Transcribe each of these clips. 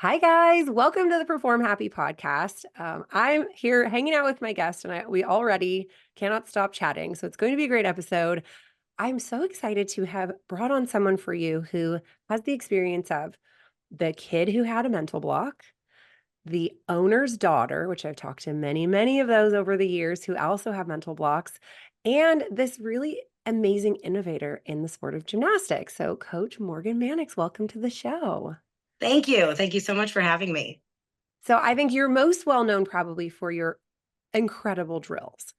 Hi, guys. Welcome to the Perform Happy podcast. I'm here hanging out with my guest, and we already cannot stop chatting. So it's going to be a great episode. I'm so excited to have brought on someone for you who has the experience of the kid who had a mental block, the owner's daughter, which I've talked to many, many of those over the years who also have mental blocks, and this really amazing innovator in the sport of gymnastics. So, Coach Morgan Mannix, welcome to the show. Thank you. Thank you so much for having me. So I think you're most well known probably for your incredible drills.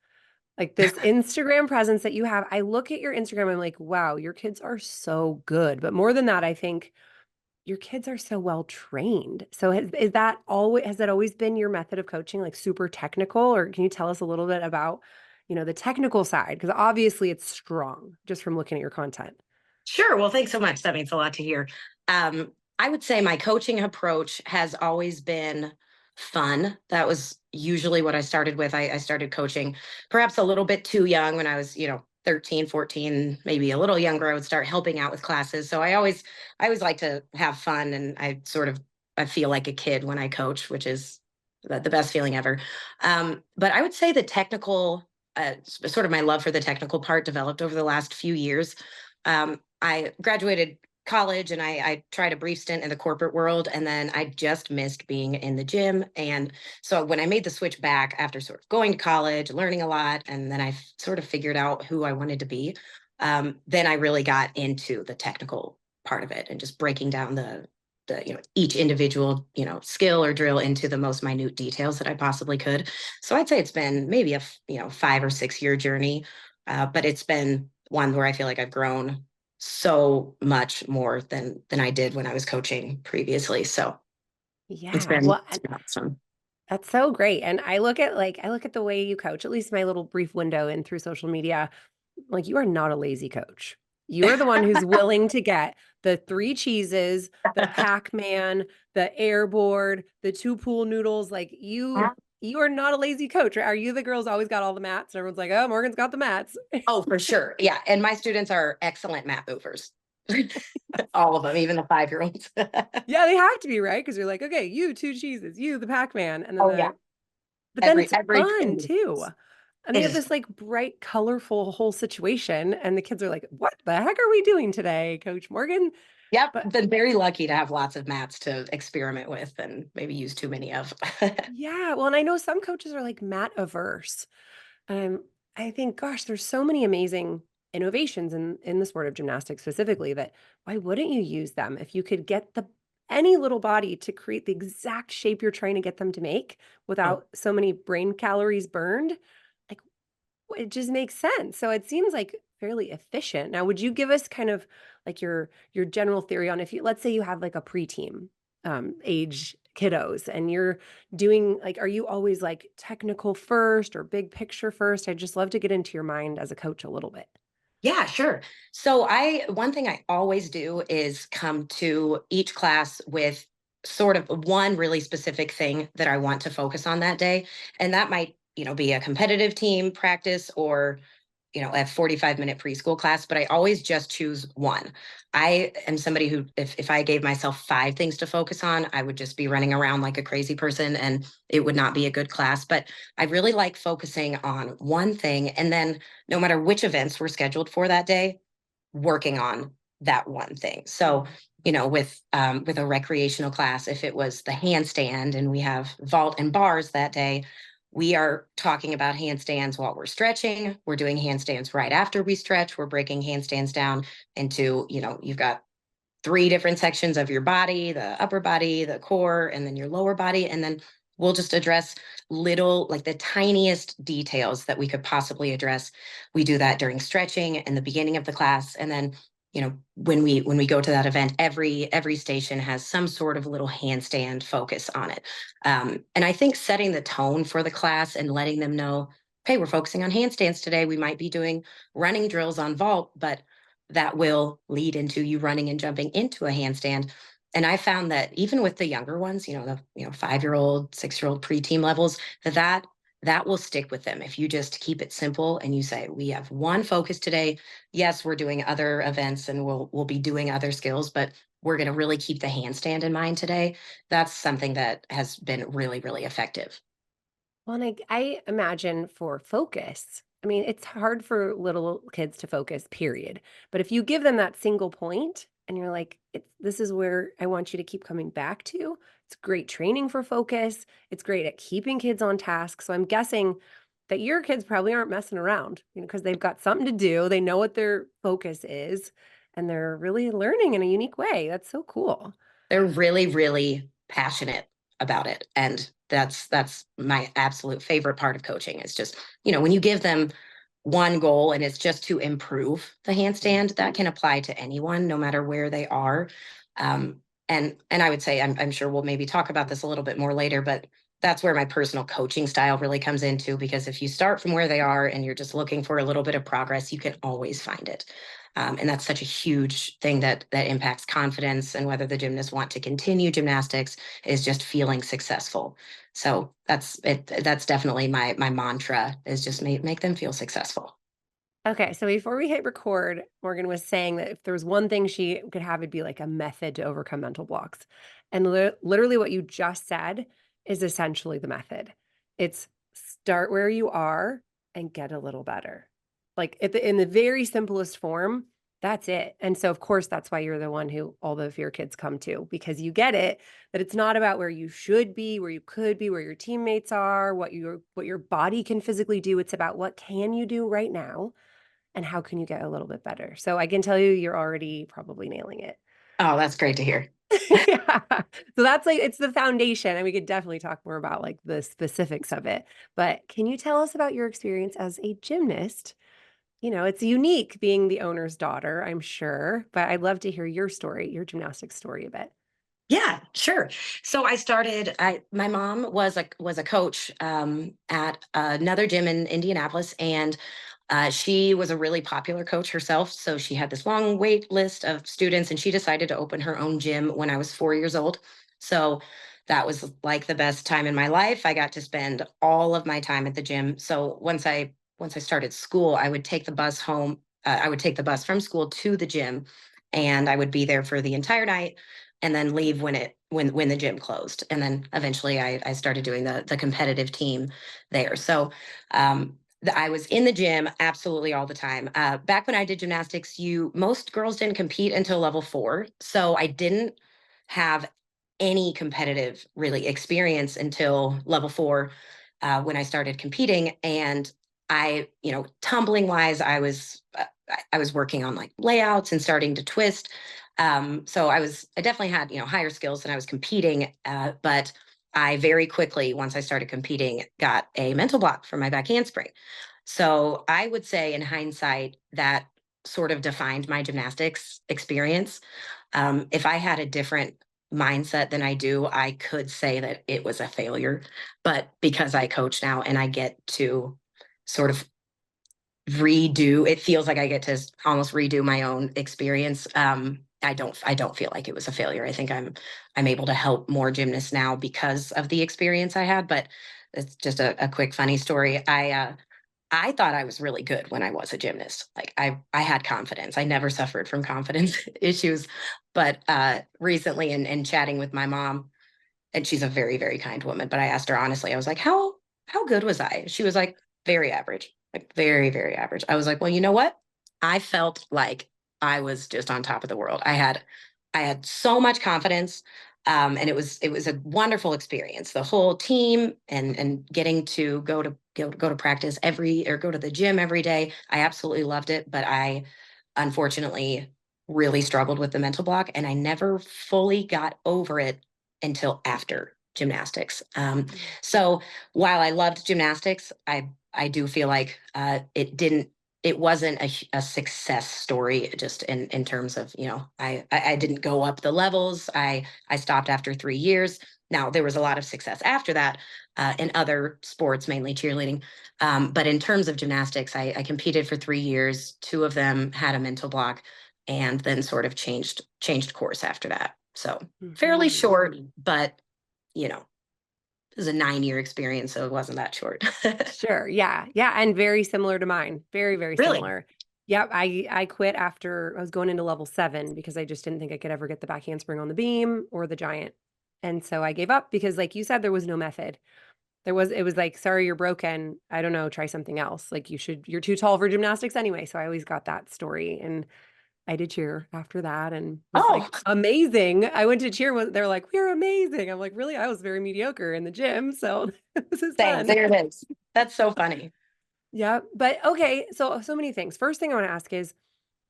Like this Instagram presence that you have. I look at your Instagram, I'm like, wow, your kids are so good. But more than that, I think your kids are so well trained. So has that always been your method of coaching, like super technical? Or can you tell us a little bit about, the technical side? Because obviously it's strong just from looking at your content. Sure. Well, thanks so much. That means a lot to hear. I would say my coaching approach has always been fun. That was usually what I started with. I started coaching perhaps a little bit too young when I was, 13, 14, maybe a little younger. I would start helping out with classes. So I always like to have fun, and I feel like a kid when I coach, which is the best feeling ever. But I would say the technical, sort of my love for the technical part developed over the last few years. I graduated college and I tried a brief stint in the corporate world, and then I just missed being in the gym. And so when I made the switch back after sort of going to college, learning a lot, and then sort of figured out who I wanted to be, then I really got into the technical part of it and just breaking down the each individual skill or drill into the most minute details that I possibly could. So I'd say it's been maybe a 5 or 6 year journey, but it's been one where I feel like I've grown so much more than I did when I was coaching previously. So it's Yeah. been, Well, it's been awesome. that's so great. And I look at the way you coach, at least my little brief window in through social media, like you are not a lazy coach. You are the one who's willing to get the three cheeses, the Pac-Man, the airboard, the two pool noodles. Like you are not a lazy coach. Are you the girls always got all the mats? And everyone's like, oh, Morgan's got the mats. Oh, for sure. Yeah. And my students are excellent mat movers. All of them, even the 5 year olds. Yeah, they have to be, right? Because you're like, okay, you two cheeses, you the Pac-Man, and then Oh yeah. but then Every it's every fun too. And they it have is. this like bright, colorful whole situation. And the kids are like, what the heck are we doing today, Coach Morgan? Yep. But Been very lucky to have lots of mats to experiment with and maybe use too many of. yeah, well, and I know some coaches are like mat averse. And I think, gosh, there's so many amazing innovations in the sport of gymnastics specifically that why wouldn't you use them if you could get the any little body to create the exact shape you're trying to get them to make Oh, without so many brain calories burned? Like it just makes sense. So it seems like fairly efficient. Now, would you give us kind of like your general theory on if you let's say you have like a preteen age kiddos and you're doing like are you always like technical first or big picture first? I'd just love to get into your mind as a coach a little bit. yeah, sure. So I one thing I always do is come to each class with sort of one really specific thing that I want to focus on that day. And that might, be a competitive team practice or a 45-minute preschool class, but I always just choose one. I am somebody who, if I gave myself 5 things to focus on, I would just be running around like a crazy person and it would not be a good class. But I really like focusing on one thing. And then no matter which events were scheduled for that day, working on that one thing. So, Mhm. with a recreational class, if it was the handstand and we have vault and bars that day, we are talking about handstands while we're stretching. We're doing handstands right after we stretch. We're breaking handstands down into, you've got 3 different sections of your body, the upper body, the core, and then your lower body. And then we'll just address little, like the tiniest details that we could possibly address. We do that during stretching and the beginning of the class. And then, when we go to that event, every station has some sort of little handstand focus on it. And I think setting the tone for the class and letting them know, hey, we're focusing on handstands today. We might be doing running drills on vault, but that will lead into you running and jumping into a handstand. And I found that even with the younger ones, the 5-year-old, 6-year-old pre-team levels, that will stick with them if you just keep it simple and you say, we have one focus today. Yes, we're doing other events and we'll be doing other skills, but we're going to really keep the handstand in mind today. That's something that has been really, really effective. Well, and I imagine for focus, I mean, it's hard for little kids to focus, period. But if you give them that single point and you're like, this is where I want you to keep coming back to, it's great training for focus. It's great at keeping kids on task. So I'm guessing that your kids probably aren't messing around, because they've got something to do. They know what their focus is, and they're really learning in a unique way. That's so cool. They're really, really passionate about it. And that's my absolute favorite part of coaching. It's just, when you give them one goal and it's just to improve the handstand, that can apply to anyone, no matter where they are. Um, and I would say, I'm sure we'll maybe talk about this a little bit more later, but that's where my personal coaching style really comes into, because if you start from where they are and you're just looking for a little bit of progress, you can always find it. And that's such a huge thing that impacts confidence, and whether the gymnasts want to continue gymnastics is just feeling successful. So that's it. That's definitely my mantra, is just make them feel successful. Okay, so before we hit record, Morgan was saying that if there was one thing she could have, it'd be like a method to overcome mental blocks. And literally, what you just said is essentially the method. It's start where you are and get a little better. Like in the very simplest form, that's it. And so, of course, that's why you're the one who all of your kids come to, because you get it, that it's not about where you should be, where you could be, where your teammates are, what your body can physically do. It's about what can you do right now and how can you get a little bit better? So I can tell you, you're already probably nailing it. Oh, that's great to hear. Yeah. So that's like, it's the foundation. And we could definitely talk more about like the specifics of it. But can you tell us about your experience as a gymnast? It's unique being the owner's daughter, I'm sure, but I'd love to hear your story, your gymnastics story a bit. Yeah, sure. So my mom was a coach at another gym in Indianapolis, and she was a really popular coach herself. So she had this long wait list of students, and she decided to open her own gym when I was 4 years old. So that was like the best time in my life. I got to spend all of my time at the gym. So once I started school, I would take the bus home. I would take the bus from school to the gym, and I would be there for the entire night, and then leave when the gym closed. And then eventually I started doing the competitive team there. So I was in the gym absolutely all the time. Back when I did gymnastics, most girls didn't compete until level 4, so I didn't have any competitive really experience until level 4, when I started competing. And tumbling wise, I was working on like layouts and starting to twist. So I definitely had higher skills than I was competing, but I very quickly, once I started competing, got a mental block for my back handspring. So I would say, in hindsight, that sort of defined my gymnastics experience. If I had a different mindset than I do, I could say that it was a failure. But because I coach now and I get to sort of it feels like I get to almost redo my own experience. I don't feel like it was a failure. I think I'm able to help more gymnasts now because of the experience I had. But it's just a quick funny story. I thought I was really good when I was a gymnast. Like I had confidence. I never suffered from confidence issues. But recently, in chatting with my mom, and she's a very, very kind woman, but I asked her honestly, I was like, how good was I? She was like, very average, like very, very average. I was like, well, you know what? I felt like I was just on top of the world. I had so much confidence. And it was a wonderful experience. The whole team, and getting to go to practice go to the gym every day. I absolutely loved it, but I unfortunately really struggled with the mental block, and I never fully got over it until after gymnastics. Mm. So while I loved gymnastics, I do feel like it wasn't a success story, just in terms of, I didn't go up the levels. I stopped after 3 years. Now there was a lot of success after that, in other sports, mainly cheerleading. But in terms of gymnastics, I competed for 3 years. Two of them had a mental block, and then sort of changed course after that. So fairly Mhm. short, but you know, it was a 9-year experience, so it wasn't that short. Sure. Yeah. Yeah. And very similar to mine. Very, very Really? similar. Yeah, I quit after I was going into level 7 because I just didn't think I could ever get the back handspring on the beam or the giant. And so I gave up because like you said, there was no method. It was like, "Sorry, you're broken. I don't know, try something else. Like you're too tall for gymnastics anyway." So I always got that story, and I did cheer after that and was Oh, like, "Amazing." I went to cheer with they're like, "We're amazing." I'm like, "Really? I was very mediocre in the gym, so this is same. fun." There it is. That's so funny. Yeah, but okay, so many things. First thing I wanna ask is,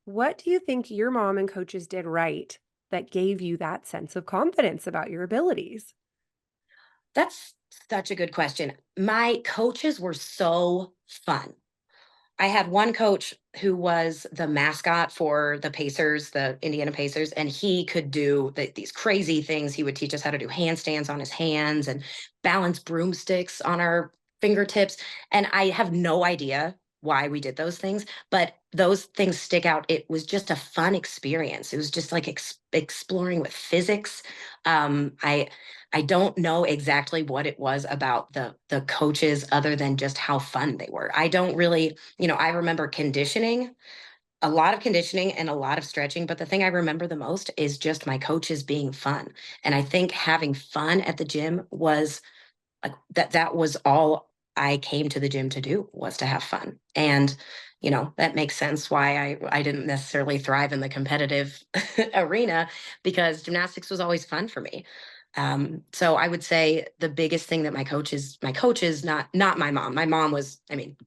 what do you think your mom and coaches did right that gave you that sense of confidence about your abilities? That's such a good question. My coaches were so fun. I had one coach who was the mascot for the Pacers, the Indiana Pacers, and he could do these crazy things. He would teach us how to do handstands on his hands and balance broomsticks on our fingertips. And I have no idea why we did those things, but those things stick out. It was just a fun experience. It was just like exploring with physics. I don't know exactly what it was about the coaches other than just how fun they were. I don't really, I remember conditioning, a lot of conditioning and a lot of stretching, but the thing I remember the most is just my coaches being fun. And I think having fun at the gym was like that was all I came to the gym to do, was to have fun. And that makes sense why I didn't necessarily thrive in the competitive arena, because gymnastics was always fun for me. So I would say the biggest thing that my coaches, not my mom. My mom was, I mean,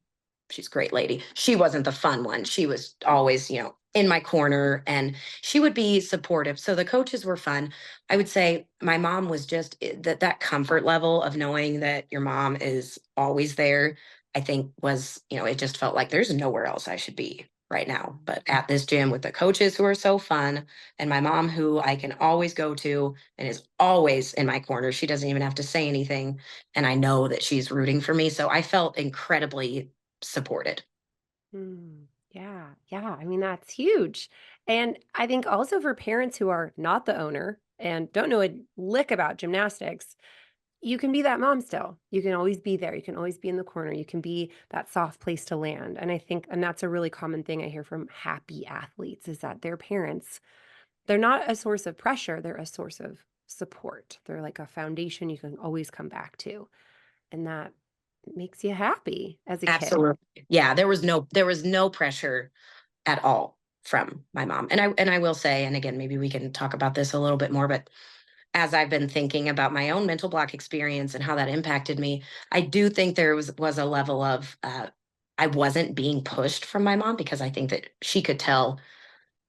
she's a great lady. She wasn't the fun one. She was always, in my corner, and she would be supportive. So the coaches were fun. I would say my mom was just that comfort level of knowing that your mom is always there. I think was, it just felt like there's nowhere else I should be right now but at this gym with the coaches who are so fun, and my mom who I can always go to and is always in my corner. She doesn't even have to say anything, and I know that she's rooting for me. So I felt incredibly supported. Yeah, yeah. I mean, that's huge. And I think also for parents who are not the owner and don't know a lick about gymnastics, you can be that mom still. You can always be there. You can always be in the corner. You can be that soft place to land. And I think, and that's a really common thing I hear from happy athletes is that their parents, they're not a source of pressure, they're a source of support. They're like a foundation you can always come back to. And that makes you happy as a kid. Absolutely. Yeah, there was no pressure at all from my mom. And I will say, and again, maybe we can talk about this a little bit more, but as I've been thinking about my own mental block experience and how that impacted me, I do think there was a level of I wasn't being pushed from my mom, because I think that she could tell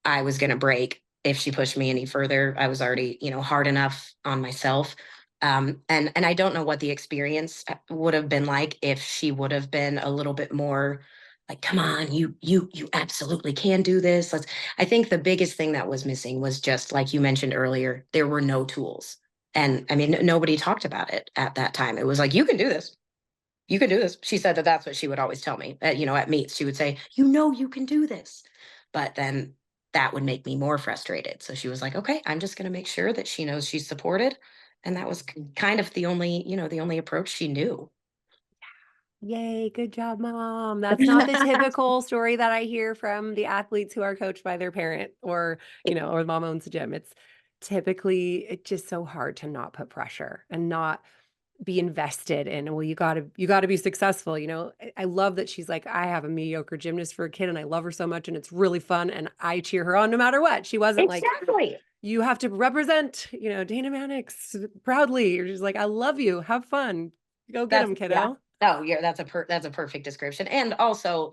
I was going to break if she pushed me any further. I was already, hard enough on myself. And I don't know what the experience would have been like if she would have been a little bit more like, come on, you absolutely can do this. I think the biggest thing that was missing was, just like you mentioned earlier, there were no tools. And I mean, nobody talked about it at that time. It was like, you can do this. You can do this. She said that that's what she would always tell me at meets. She would say, you can do this. But then that would make me more frustrated. So she was like, okay, I'm just going to make sure that she knows she's supported. And that was kind of the only approach she knew. Yay, good job, mom. That's not the typical story that I hear from the athletes who are coached by their parent or, or mom owns a gym. It's just so hard to not put pressure and not be invested in, well, you gotta be successful. I love that she's like, I have a mediocre gymnast for a kid and I love her so much and it's really fun and I cheer her on no matter what. She wasn't like, Exactly. you have to represent, Dana Mannix proudly. Or she's like, I love you. Have fun. Go get That's him, yeah. kiddo. Oh, yeah, that's a perfect description. And also,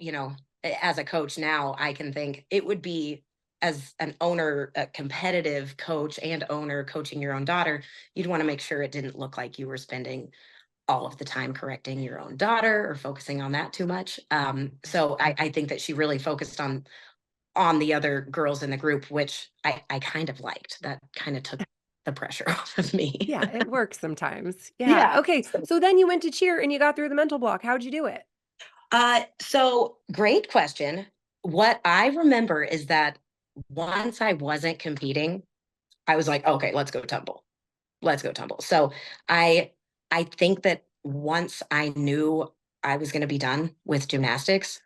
as a coach now, I can think it would be, as an owner, a competitive coach and owner coaching your own daughter, you'd want to make sure it didn't look like you were spending all of the time correcting your own daughter or focusing on that too much. So I think that she really focused on the other girls in the group, which I kind of liked. That kind of took the pressure off of me. Yeah, it works sometimes. Yeah. Yeah. Okay. So then you went to cheer and you got through the mental block. How'd you do it? So great question. What I remember is that once I wasn't competing, I was like, okay, let's go tumble. Let's go tumble. So I think that once I knew I was going to be done with gymnastics,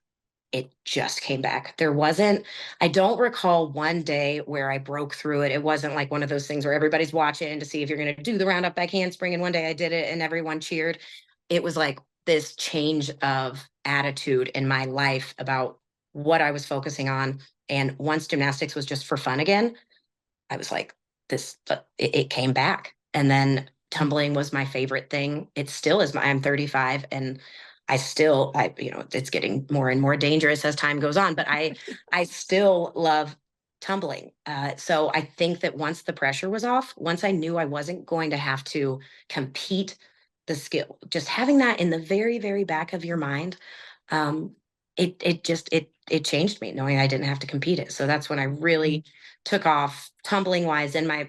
it just came back. I don't recall one day where I broke through it. It wasn't like one of those things where everybody's watching to see if you're going to do the roundup back handspring. And one day I did it and everyone cheered. It was like this change of attitude in my life about what I was focusing on. And once gymnastics was just for fun again, I was like, it came back. And then tumbling was my favorite thing. It still is. I'm 35 and it's getting more and more dangerous as time goes on, but I still love tumbling. So I think that once the pressure was off, once I knew I wasn't going to have to compete the skill, just having that in the very, very back of your mind, um, it changed me knowing I didn't have to compete it. So that's when I really took off tumbling wise. And my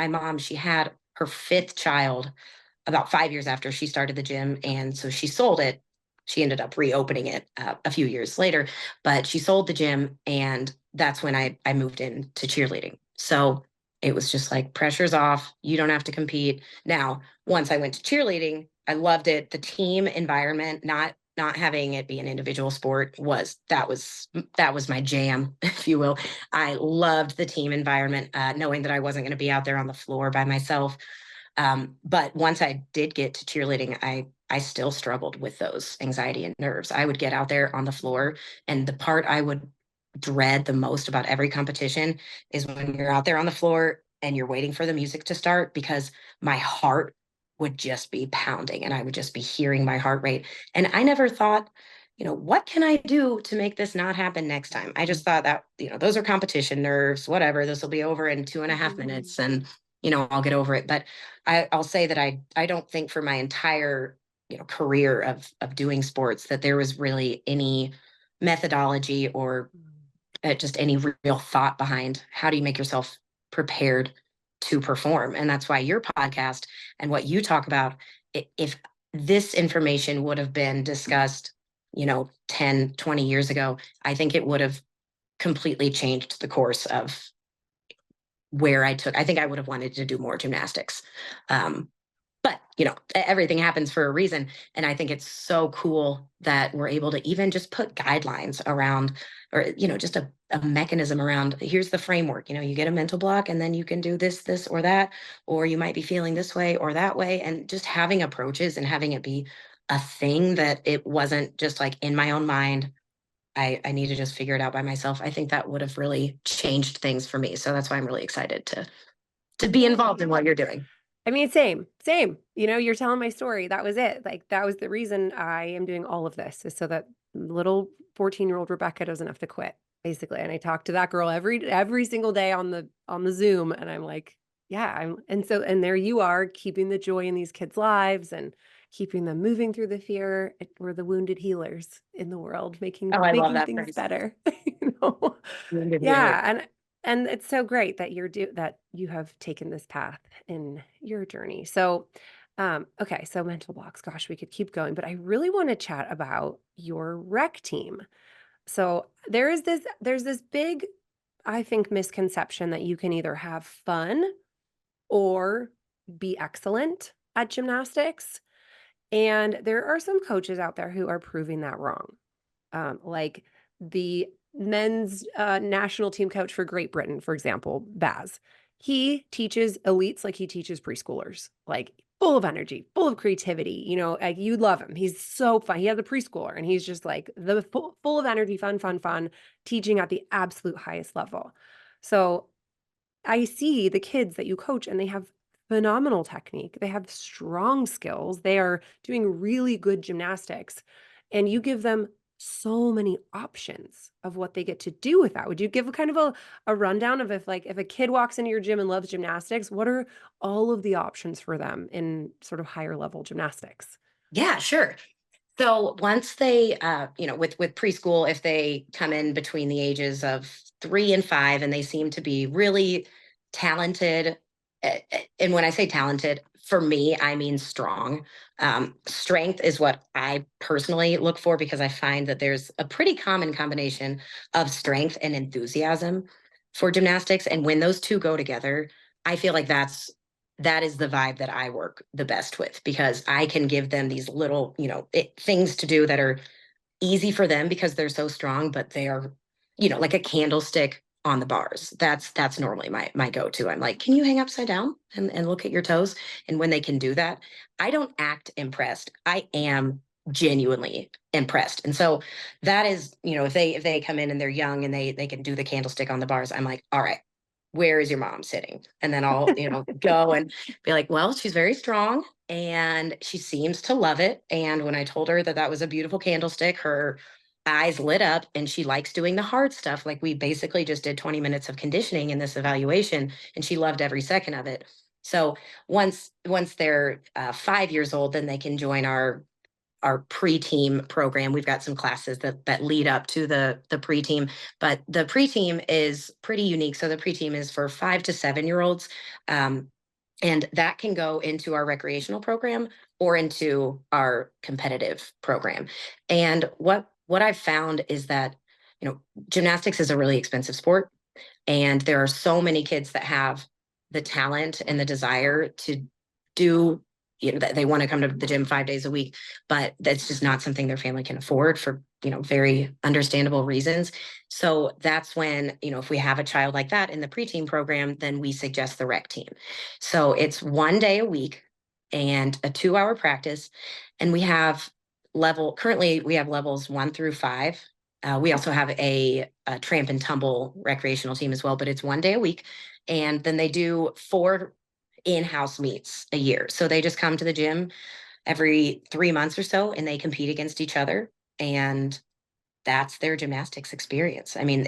mom, she had her fifth child about 5 years after she started the gym, and so she sold it. She ended up reopening it a few years later, but she sold the gym, and that's when I moved into cheerleading. So it was just like pressure's off. You don't have to compete. Now, once I went to cheerleading, I loved it. The team environment, not having it be an individual sport was my jam, if you will. I loved the team environment, knowing that I wasn't going to be out there on the floor by myself. But once I did get to cheerleading, I still struggled with those anxiety and nerves. I would get out there on the floor, and the part I would dread the most about every competition is when you're out there on the floor and you're waiting for the music to start, because my heart would just be pounding and I would just be hearing my heart rate. And I never thought, what can I do to make this not happen next time? I just thought that, those are competition nerves, whatever, this will be over in 2.5 minutes and, I'll get over it. But I'll say that I don't think for my entire, career of doing sports that there was really any methodology or just any real thought behind how do you make yourself prepared to perform. And that's why your podcast and what you talk about, if this information would have been discussed, 10, 20 years ago, I think it would have completely changed the course of where I think I would have wanted to do more gymnastics. But everything happens for a reason, and I think it's so cool that we're able to even just put guidelines around, or just a mechanism around, here's the framework. You get a mental block and then you can do this or that, or you might be feeling this way or that way, and just having approaches and having it be a thing that it wasn't just like in my own mind. I need to just figure it out by myself. I think that would have really changed things for me. So that's why I'm really excited to be involved in what you're doing. I mean, same. You're telling my story. That was it. Like, that was the reason I am doing all of this, is so that little 14-year-old Rebecca doesn't have to quit, basically. And I talk to that girl every single day on the Zoom, and I'm like, yeah, and there you are, keeping the joy in these kids' lives and keeping them moving through the fear. We're the wounded healers in the world, making Oh, I love making that things phrase. better. Wounded healer. Yeah, and it's so great that that you have taken this path in your journey. So, okay, so mental blocks. Gosh, we could keep going, but I really want to chat about your rec team. So there's this big, I think, misconception that you can either have fun or be excellent at gymnastics. And there are some coaches out there who are proving that wrong. Like the men's national team coach for Great Britain, for example, Baz. He teaches elites like he teaches preschoolers, like full of energy, full of creativity. Like, you'd love him. He's so fun. He has a preschooler and he's just like the full of energy, fun, teaching at the absolute highest level. So I see the kids that you coach and they have phenomenal technique. They have strong skills. They are doing really good gymnastics. And you give them so many options of what they get to do with that. Would you give a kind of a rundown of if a kid walks into your gym and loves gymnastics, what are all of the options for them in sort of higher level gymnastics? Yeah, sure. So once they, with preschool, if they come in between the ages of 3 and 5, and they seem to be really talented, and when I say talented, for me, I mean strong. Strength is what I personally look for, because I find that there's a pretty common combination of strength and enthusiasm for gymnastics, and when those two go together, I feel like that is the vibe that I work the best with, because I can give them these little, things to do that are easy for them because they're so strong, but they are, like a candlestick on the bars. That's normally my go-to. I'm like, can you hang upside down and look at your toes? And when they can do that, I don't act impressed. I am genuinely impressed. And so that is, if they come in and they're young and they can do the candlestick on the bars, I'm like, all right, where is your mom sitting? And then I'll, go and be like, well, she's very strong and she seems to love it. And when I told her that that was a beautiful candlestick, her eyes lit up and she likes doing the hard stuff. Like we basically just did 20 minutes of conditioning in this evaluation and she loved every second of it. So once they're 5 years old, then they can join our pre-team program. We've got some classes that lead up to the pre-team, but the pre-team is pretty unique. So the pre-team is for 5 to 7 year olds. And that can go into our recreational program or into our competitive program. And what I've found is that, gymnastics is a really expensive sport. And there are so many kids that have the talent and the desire to do, that they want to come to the gym 5 days a week, but that's just not something their family can afford for, very understandable reasons. So that's when, if we have a child like that in the preteen program, then we suggest the rec team. So it's 1 day a week and a 2 hour practice. And currently we have levels 1 through 5. We also have a tramp and tumble recreational team as well, but it's 1 day a week. And then they do 4 in-house meets a year. So they just come to the gym every 3 months or so and they compete against each other. And that's their gymnastics experience. I mean,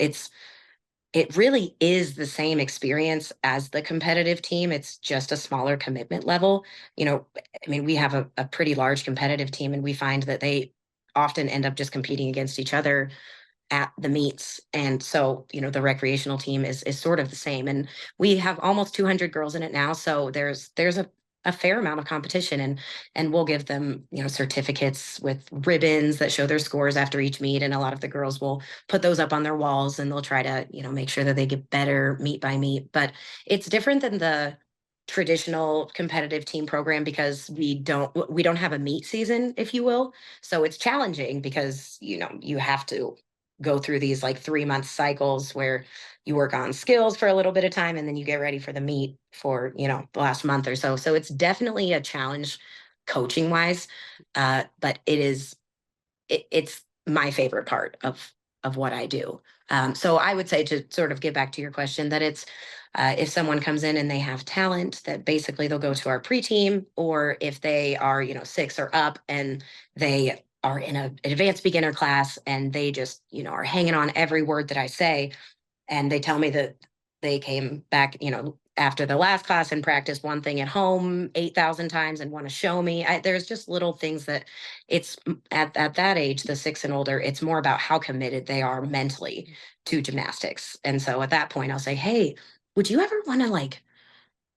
it really is the same experience as the competitive team. It's just a smaller commitment level. I mean, we have a pretty large competitive team and we find that they often end up just competing against each other at the meets. And so, the recreational team is sort of the same. And we have almost 200 girls in it now. So there's a fair amount of competition and we'll give them, certificates with ribbons that show their scores after each meet. And a lot of the girls will put those up on their walls and they'll try to, make sure that they get better meet by meet. But it's different than the traditional competitive team program because we don't have a meet season, if you will. So it's challenging because, you have to go through these like 3 month cycles where you work on skills for a little bit of time and then you get ready for the meet for, the last month or so. So it's definitely a challenge coaching wise. But it's my favorite part of what I do. So I would say, to sort of get back to your question, that it's if someone comes in and they have talent, that basically they'll go to our pre-team, or if they are, 6 or up and they are in an advanced beginner class and they just, are hanging on every word that I say, and they tell me that they came back, after the last class and practiced one thing at home 8,000 times and want to show me. There's just little things that it's at that age, the 6 and older, it's more about how committed they are mentally to gymnastics. And so at that point, I'll say, hey, would you ever want to like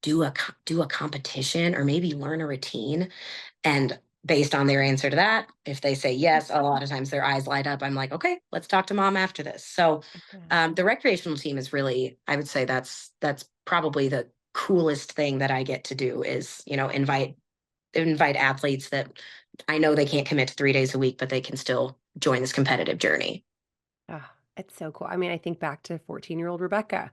do a competition or maybe learn a routine? And based on their answer to that, if they say yes, a lot of times their eyes light up. I'm like, okay, let's talk to mom after this. So the recreational team is really, I would say that's probably the coolest thing that I get to do is, invite athletes that I know they can't commit to 3 days a week, but they can still join this competitive journey. Oh, it's so cool. I mean, I think back to 14-year-old Rebecca,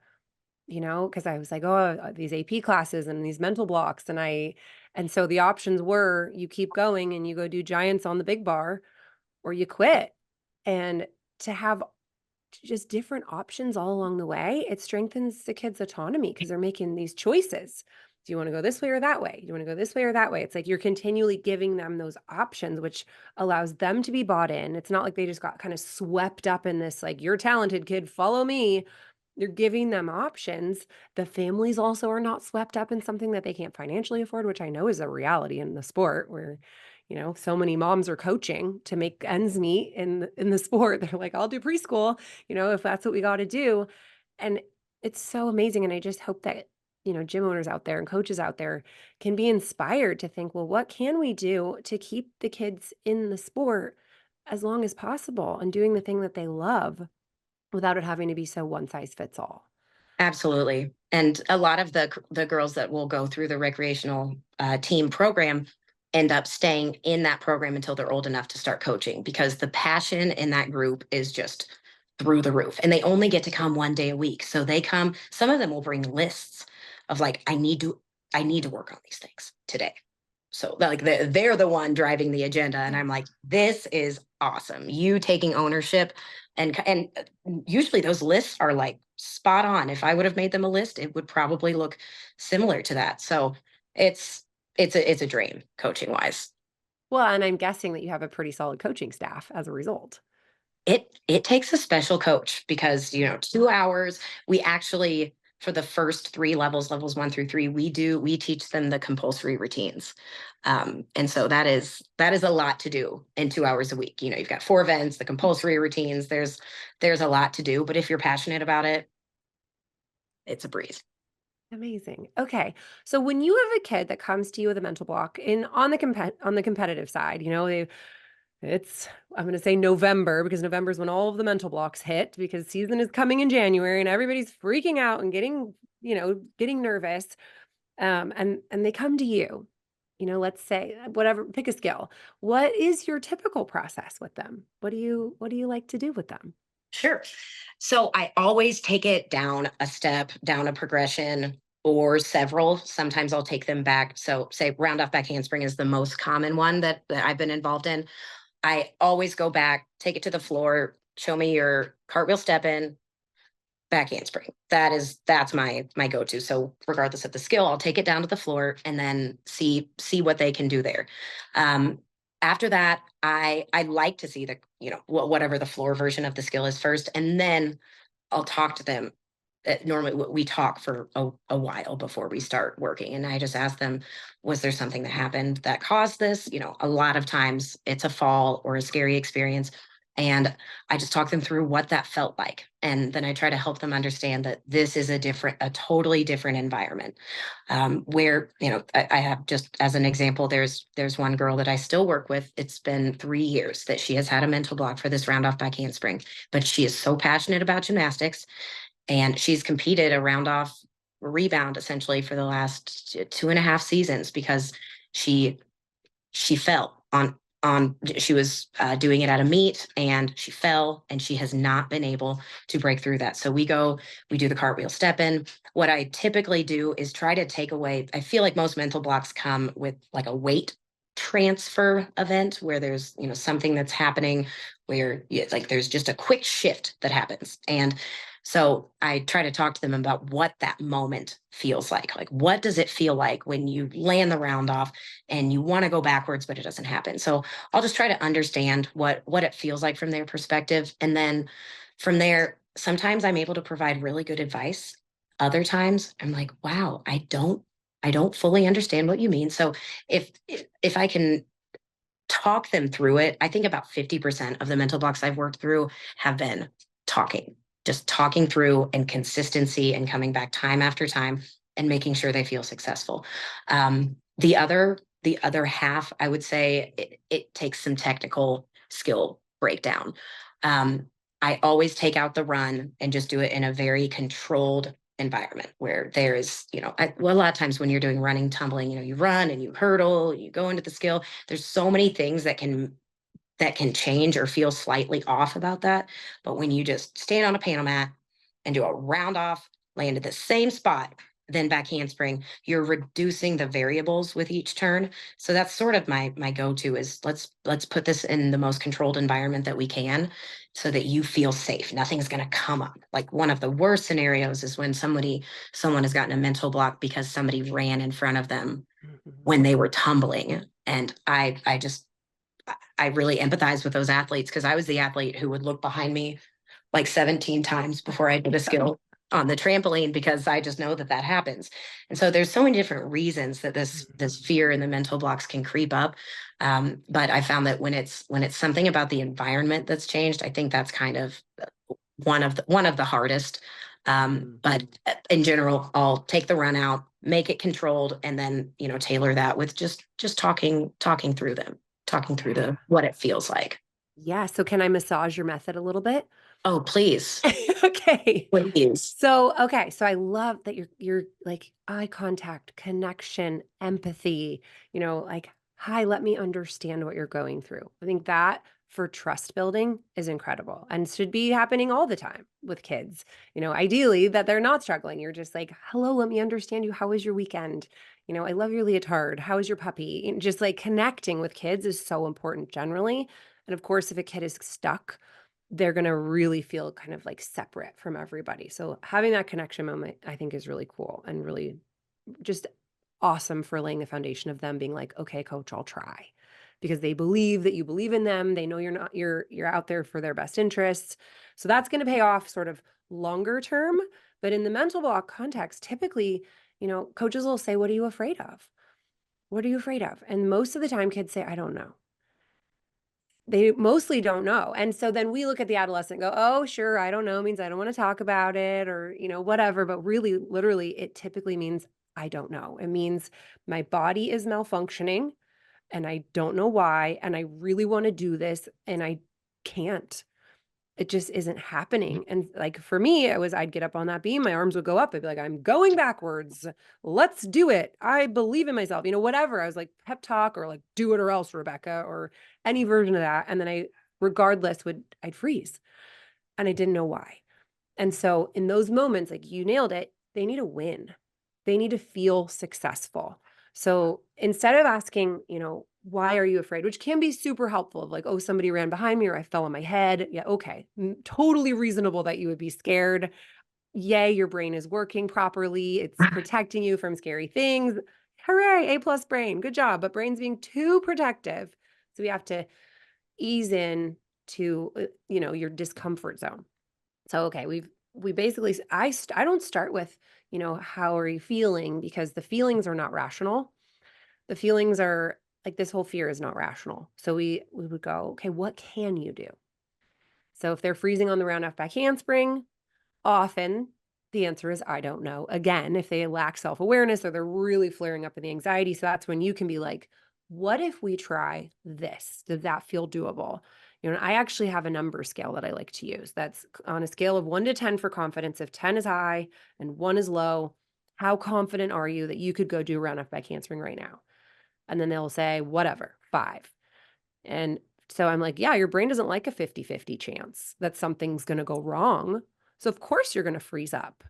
because I was like, oh, these AP classes and these mental blocks. And so the options were you keep going and you go do giants on the big bar or you quit. And to have just different options all along the way, it strengthens the kids' autonomy because they're making these choices. Do you want to go this way or that way? Do you want to go this way or that way? It's like you're continually giving them those options, which allows them to be bought in. It's not like they just got kind of swept up in this, like, you're talented, kid, follow me. You're giving them options. The families also are not swept up in something that they can't financially afford, which I know is a reality in the sport where, so many moms are coaching to make ends meet in the sport. They're like, I'll do preschool, if that's what we got to do. And it's so amazing. And I just hope that, gym owners out there and coaches out there can be inspired to think, well, what can we do to keep the kids in the sport as long as possible and doing the thing that they love without it having to be so one size fits all? Absolutely. And a lot of the girls that will go through the recreational team program, end up staying in that program until they're old enough to start coaching, because the passion in that group is just through the roof. And they only get to come 1 day a week. So they come, some of them will bring lists of like, I need to work on these things today. So like they're the one driving the agenda. And I'm like, this is awesome. You taking ownership, and usually those lists are like spot on. If I would have made them a list, it would probably look similar to that. So it's it's a dream coaching wise. Well, and I'm guessing that you have a pretty solid coaching staff as a result. It takes a special coach because, 2 hours, we actually, for the first three levels, levels 1 through 3, we teach them the compulsory routines. And so that is a lot to do in 2 hours a week. You've got 4 events, the compulsory routines, there's a lot to do, but if you're passionate about it, it's a breeze. Amazing. Okay. So when you have a kid that comes to you with a mental block in on the competitive side, it's I'm going to say November, because November is when all of the mental blocks hit, because season is coming in January and everybody's freaking out and getting nervous. And they come to you. Let's say whatever, pick a skill. What is your typical process with them? What do you like to do with them? Sure. So I always take it down a step, down a progression, or several. Sometimes I'll take them back. So, say round off back handspring is the most common one that I've been involved in. I always go back, take it to the floor, show me your cartwheel step in, back handspring. That's my go-to. So regardless of the skill, I'll take it down to the floor and then see what they can do there. Um, After that, I like to see the, whatever the floor version of the skill is first, and then I'll talk to them. Normally, we talk for a while before we start working, and I just ask them, was there something that happened that caused this? A lot of times it's a fall or a scary experience, and I just talk them through what that felt like, and then I try to help them understand that this is a totally different environment. Where I have, just as an example, there's one girl that I still work with. It's been 3 years that she has had a mental block for this round off back handspring, but she is so passionate about gymnastics, and she's competed a round off rebound essentially for the last 2.5 seasons, because she she fell on she was doing it at a meet, and she fell, and she has not been able to break through that. So we do the cartwheel step in. What I typically do is try to take away, I feel like most mental blocks come with like a weight transfer event where there's something that's happening, where like there's just a quick shift that happens. And so I try to talk to them about what that moment feels like. Like, what does it feel like when you land the round off and you want to go backwards, but it doesn't happen? So I'll just try to understand what it feels like from their perspective. And then from there, sometimes I'm able to provide really good advice. Other times I'm like, wow, I don't fully understand what you mean. So if I can talk them through it, I think about 50% of the mental blocks I've worked through have been talking, just talking through, and consistency, and coming back time after time and making sure they feel successful. The other half, I would say, it takes some technical skill breakdown. Um, I always take out the run and just do it in a very controlled environment where there is, well, a lot of times when you're doing running, tumbling, you run and you hurdle, you go into the skill. There's so many things that can change or feel slightly off about that. But when you just stand on a panel mat and do a round off, land at the same spot, then back handspring, you're reducing the variables with each turn. So that's sort of my go-to is, let's put this in the most controlled environment that we can, so that you feel safe. Nothing's going to come up. Like, one of the worst scenarios is when someone has gotten a mental block because somebody ran in front of them Mhm. when they were tumbling. And I really empathize with those athletes, because I was the athlete who would look behind me like 17 times before I did a skill on the trampoline, because I just know that happens. And so there's so many different reasons that this Mhm. fear and the mental blocks can creep up. But I found that when it's something about the environment that's changed, I think that's kind of one of the hardest. Mhm. But in general, I'll take the run out, make it controlled, and then tailor that with just talking through them, talking through Yeah. the what it feels like. Yeah. So can I massage your method a little bit? Oh, please, Okay. please. So I love that you're like eye contact, connection, empathy, like hi, let me understand what you're going through. I think that for trust building is incredible and should be happening all the time with kids. Ideally that they're not struggling. You're just like, hello, let me understand you. How was your weekend? I love your leotard. How is your puppy? Just like connecting with kids is so important generally. And of course, if a kid is stuck, they're going to really feel kind of like separate from everybody. So having that connection moment, I think, is really cool and really just awesome for laying the foundation of them being like, okay, coach, I'll try. Because they believe that you believe in them. They know you're out there for their best interests. So that's going to pay off sort of longer term. But in the mental block context, typically, coaches will say, what are you afraid of? What are you afraid of? And most of the time kids say, I don't know. They mostly don't know. And so then we look at the adolescent and go, oh, sure, I don't know means I don't want to talk about it or, whatever. But really, literally, it typically means I don't know. It means my body is malfunctioning and I don't know why. And I really want to do this and I can't. It just isn't happening. And like for me, I'd get up on that beam, my arms would go up. I'd be like, I'm going backwards. Let's do it. I believe in myself, whatever. I was like pep talk or like do it or else, Rebecca, or any version of that. And then regardless, I'd freeze and I didn't know why. And so in those moments, like you nailed it, they need a win. They need to feel successful. So instead of asking, why are you afraid? Which can be super helpful of like, oh, somebody ran behind me or I fell on my head. Yeah, okay. Totally reasonable that you would be scared. Yay, your brain is working properly. It's protecting you from scary things. Hooray, A+ brain. Good job. But brain's being too protective. So we have to ease in to, your discomfort zone. So, okay, we basically, I don't start with, how are you feeling? Because the feelings are not rational. The feelings are like this whole fear is not rational. So we would go, okay, what can you do? So if they're freezing on the round off back handspring, often the answer is I don't know. Again, if they lack self-awareness or they're really flaring up in the anxiety. So that's when you can be like, what if we try this? Does that feel doable? I actually have a number scale that I like to use. That's on a scale of 1 to 10 for confidence. If 10 is high and 1 is low, how confident are you that you could go do round off back handspring right now? And then they'll say, whatever, 5. And so I'm like, yeah, your brain doesn't like a 50-50 chance that something's going to go wrong. So of course you're going to freeze up.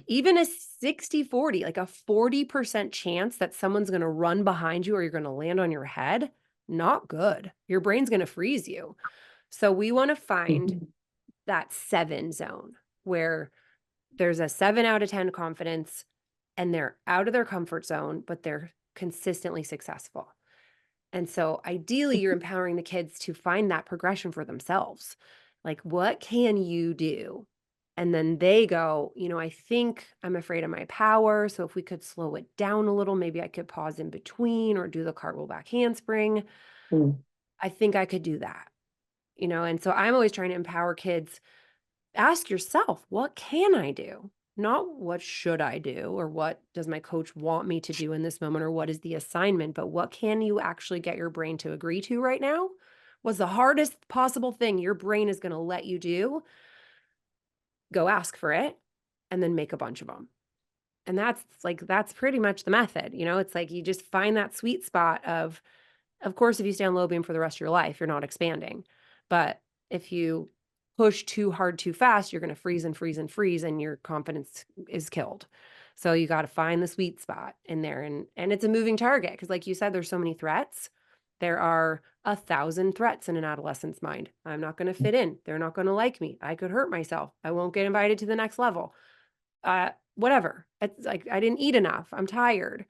Even a 60-40, like a 40% chance that someone's going to run behind you or you're going to land on your head, not good. Your brain's going to freeze you. So we want to find that 7 zone where there's a 7 out of 10 confidence and they're out of their comfort zone, but they're consistently successful. And so ideally, you're empowering the kids to find that progression for themselves. Like, what can you do? And then they go, I think I'm afraid of my power. So if we could slow it down a little, maybe I could pause in between or do the cartwheel back handspring. I think I could do that, and so I'm always trying to empower kids. Ask yourself, what can I do? Not what should I do or what does my coach want me to do in this moment or what is the assignment, but what can you actually get your brain to agree to right now? What's the hardest possible thing your brain is going to let you do? Go ask for it and then make a bunch of them. And that's pretty much the method. It's like you just find that sweet spot of course, if you stay on low beam for the rest of your life, you're not expanding. But if you push too hard, too fast, you're going to freeze and freeze and freeze and your confidence is killed. So you got to find the sweet spot in there. And it's a moving target because like you said, there's so many threats. There are 1,000 threats in an adolescent's mind. I'm not going to fit in. They're not going to like me. I could hurt myself. I won't get invited to the next level. Whatever. It's like, I didn't eat enough. I'm tired.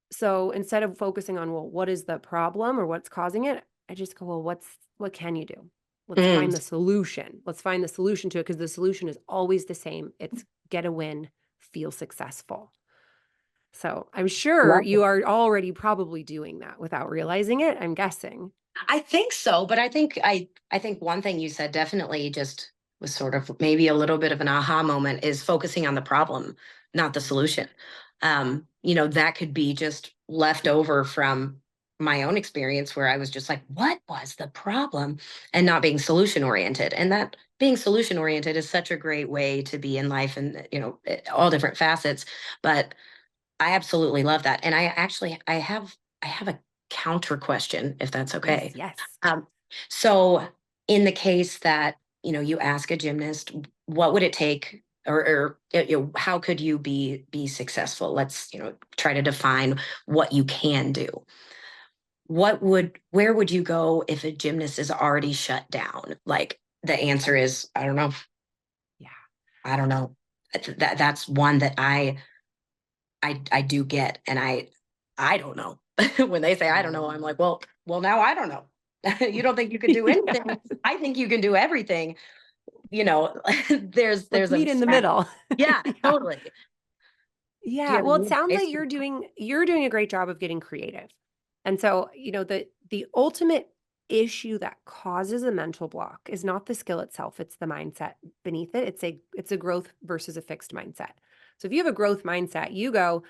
So instead of focusing on, well, what is the problem or what's causing it? I just go, well, what can you do? Let's find the solution. Let's find the solution to it because the solution is always the same. It's get a win, feel successful. So I'm sure you are already probably doing that without realizing it, I'm guessing. I think so, but I think one thing you said definitely just was sort of maybe a little bit of an aha moment is focusing on the problem, not the solution. That could be just left over from my own experience where I was just like, what was the problem? And not being solution oriented. And that being solution oriented is such a great way to be in life and, all different facets. But I absolutely love that. And I have a counter question, if that's Yes, okay. yes. Um, so in the case that, you ask a gymnast, what would it take or how could you be successful? Let's, try to define what you can do. Where would you go if a gymnast is already shut down? Like the answer is, I don't know. Yeah. I don't know. That's one that I do get, and I don't know. When they say I don't know, I'm like, well, now I don't know. You don't think you could do anything? Yeah. I think you can do everything. You know, Let's there's a meet in the snap. middle. Yeah, Yeah. totally. Do you Yeah. have Well, it any sounds advice? like you're doing a great job of getting creative. And so, the ultimate issue that causes a mental block is not the skill itself, it's the mindset beneath it. It's a growth versus a fixed mindset. So if you have a growth mindset, you go,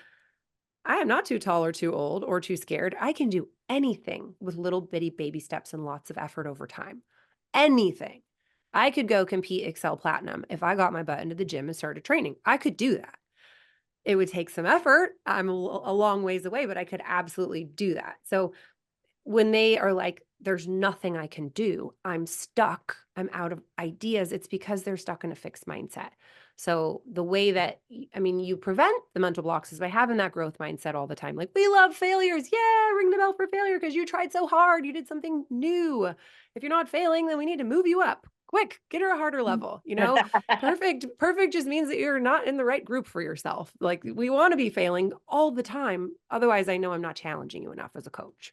I am not too tall or too old or too scared. I can do anything with little bitty baby steps and lots of effort over time. Anything. I could go compete Excel Platinum if I got my butt into the gym and started training. I could do that. It would take some effort. I'm a long ways away, but I could absolutely do that. So when they are like, there's nothing I can do, I'm stuck, I'm out of ideas, it's because they're stuck in a fixed mindset. So the way that, you prevent the mental blocks is by having that growth mindset all the time. Like, we love failures. Yeah, ring the bell for failure because you tried so hard. You did something new. If you're not failing, then we need to move you up. Quick, get her a harder level. Perfect just means that you're not in the right group for yourself. Like, we want to be failing all the time. Otherwise, I know I'm not challenging you enough as a coach.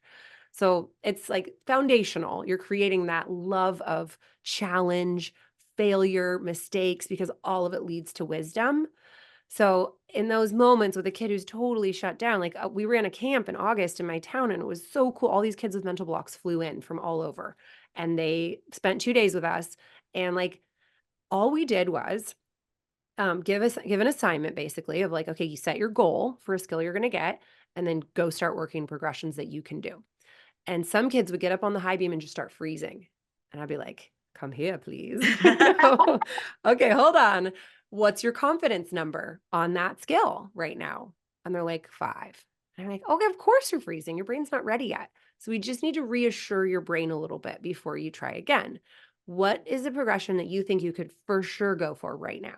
So it's like foundational. You're creating that love of challenge, failure, mistakes, because all of it leads to wisdom. So in those moments with a kid who's totally shut down, like we ran a camp in August in my town and it was so cool. All these kids with mental blocks flew in from all over and they spent 2 days with us. And like all we did was give an assignment basically of like, okay, you set your goal for a skill you're going to get and then go start working progressions that you can do. And some kids would get up on the high beam and just start freezing. And I'd be like, come here, please. Okay, hold on. What's your confidence number on that skill right now? And they're like, 5. And I'm like, okay, of course you're freezing. Your brain's not ready yet. So we just need to reassure your brain a little bit before you try again. What is a progression that you think you could for sure go for right now?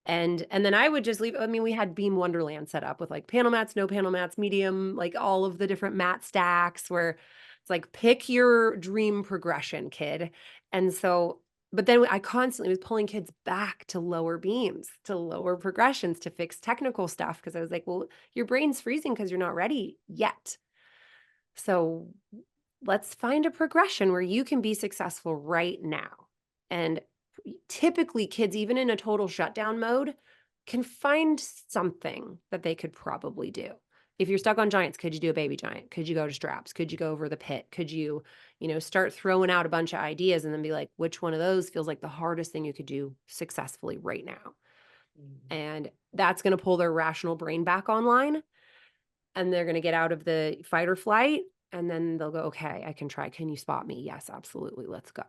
And then I would just leave. We had Beam Wonderland set up with like panel mats, no panel mats, medium, like all of the different mat stacks where it's like pick your dream progression, kid. And so, but then I constantly was pulling kids back to lower beams, to lower progressions, to fix technical stuff because I was like, well, your brain's freezing because you're not ready yet. So let's find a progression where you can be successful right now. And typically, kids, even in a total shutdown mode, can find something that they could probably do. If you're stuck on giants, could you do a baby giant? Could you go to straps? Could you go over the pit? Could you, start throwing out a bunch of ideas and then be like, which one of those feels like the hardest thing you could do successfully right now? Mhm. And that's going to pull their rational brain back online and they're going to get out of the fight or flight and then they'll go, okay, I can try. Can you spot me? Yes, absolutely. Let's go.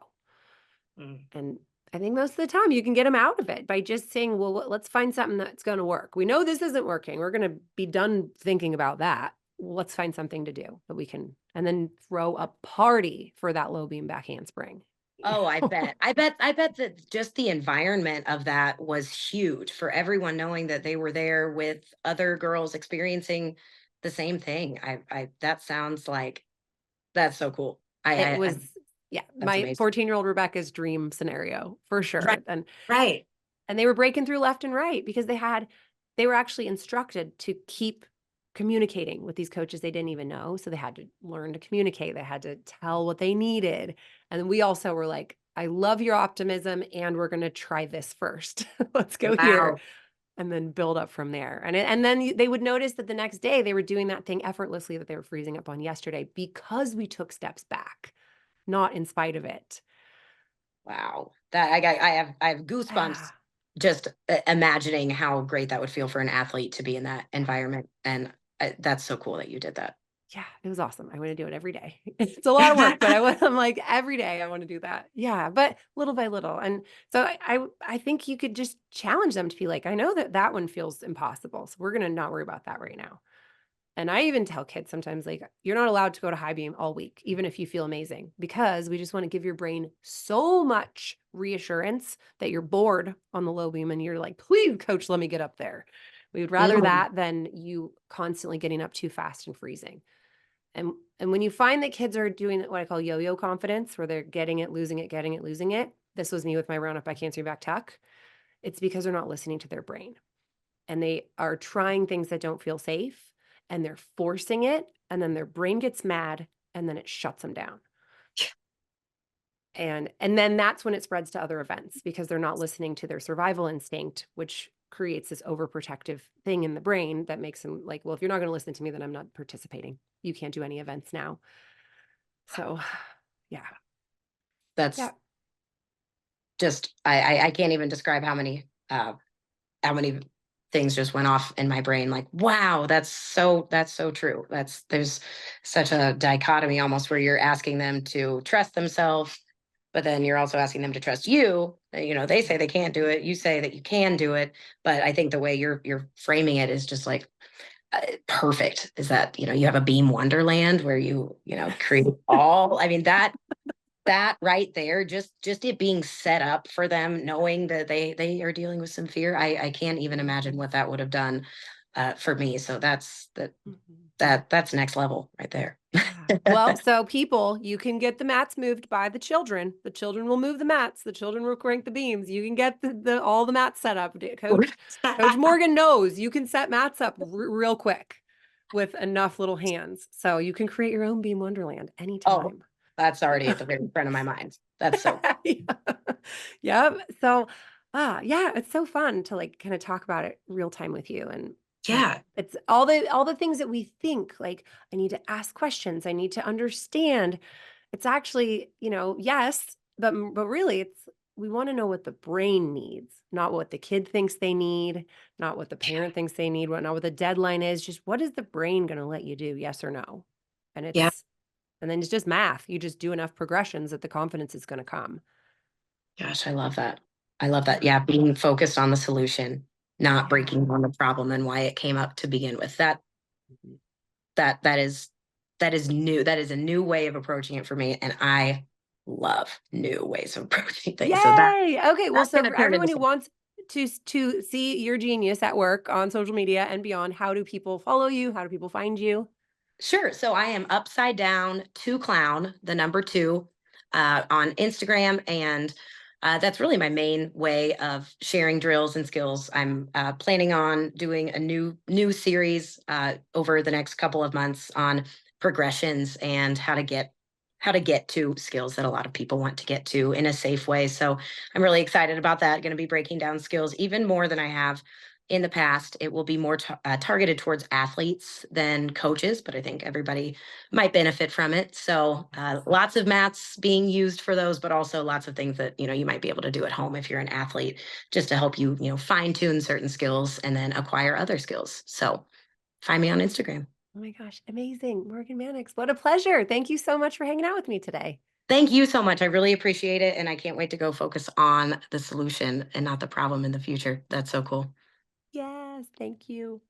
Mm. And I think most of the time you can get them out of it by just saying, well, let's find something that's going to work. We know this isn't working. We're going to be done thinking about that. Let's find something to do that we can, and then throw a party for that low beam back handspring. Oh, I bet. I bet that just the environment of that was huge for everyone knowing that they were there with other girls experiencing the same thing. I that sounds like that's so cool. It I was, yeah, that's my amazing. 14-year-old Rebecca's dream scenario for Right. sure. Right. And they were breaking through left and right because they were actually instructed to keep communicating with these coaches they didn't even know. So they had to learn to communicate. They had to tell what they needed. And we also were like, I love your optimism and we're going to try this first. Let's go here Wow. and then build up from there. And then they would notice that the next day they were doing that thing effortlessly that they were freezing up on yesterday because we took steps back, not in spite of it. Wow. That I have goosebumps Ah. just imagining how great that would feel for an athlete to be in that environment. And that's so cool that you did that. Yeah, it was awesome. I wanna do it every day. It's a lot of work, but I'm like, every day I wanna do that. Yeah, but little by little, and so I think you could just challenge them to be like, "I know that that one feels impossible, so we're gonna not worry about that right now." And I even tell kids sometimes, like, you're not allowed to go to high beam all week, even if you feel amazing, because we just want to give your brain so much reassurance that you're bored on the low beam and you're like, please, coach, let me get up there. We would rather Mhm. that than you constantly getting up too fast and freezing. And when you find that kids are doing what I call yo-yo confidence, where they're getting it, losing it, getting it, losing it. This was me with my round up by cancer back tuck. It's because they're not listening to their brain and they are trying things that don't feel safe and they're forcing it and then their brain gets mad and then it shuts them down. And then that's when it spreads to other events because they're not listening to their survival instinct, which creates this overprotective thing in the brain that makes them like, well, if you're not going to listen to me, then I'm not participating. You can't do any events now. So, yeah. That's Yeah. just I can't even describe how many things just went off in my brain. Like, wow, that's so true. There's such a dichotomy almost where you're asking them to trust themselves, but then you're also asking them to trust you. They say they can't do it, you say that you can do it, but I think the way you're framing it is just like perfect. Is that you have a beam wonderland where create all. I mean that right there, just it being set up for them, knowing that they are dealing with some fear. I can't even imagine what that would have done for me. So Mhm. that's next level right there. Yeah. Well, so people, you can get the mats moved by the children. The children will move the mats. The children will crank the beams. You can get the all the mats set up. Coach Morgan knows you can set mats up real quick with enough little hands. So you can create your own beam wonderland Oh, anytime. that's already Yeah. at the very front of my mind. That's so Yeah. Yep. So, yeah, it's so fun to like kind of talk about it real time with you. And yeah, it's all the things that we think like I need to ask questions, I need to understand. It's actually, yes, but really it's we want to know what the brain needs, not what the kid thinks they need, not what the parent thinks they need, not what the deadline is, just what is the brain going to let you do, yes or no? And yeah. then it's just math. You just do enough progressions that the confidence is going to come. Gosh, I love that. I love that. Yeah. Yeah, being focused on the solution, not Yeah. breaking down the problem and why it came up to begin with. Mhm. That that is that is new. That is a new way of approaching it for me, and I love new ways of approaching things. So Yay! Okay, well, that's so going to for turn everyone into who something. wants to see your genius at work on social media and beyond, how do people follow you? How do people find you? Sure. So I am upside down two clown, the number two, on Instagram, and that's really my main way of sharing drills and skills. I'm planning on doing a new series over the next couple of months on progressions and how to get to skills that a lot of people want to get to in a safe way. So I'm really excited about that. Going to be breaking down skills even more than I have in the past. It will be more targeted towards athletes than coaches, but I think everybody might benefit from it. So lots of mats being used for those, but also lots of things that you might be able to do at home if you're an athlete, just to help you fine tune certain skills and then acquire other skills. So find me on Instagram. Oh my gosh, amazing. Morgan Mannix, what a pleasure. Thank you so much for hanging out with me today. Thank you so much. I really appreciate it. And I can't wait to go focus on the solution and not the problem in the future. That's so cool. Yes, thank you.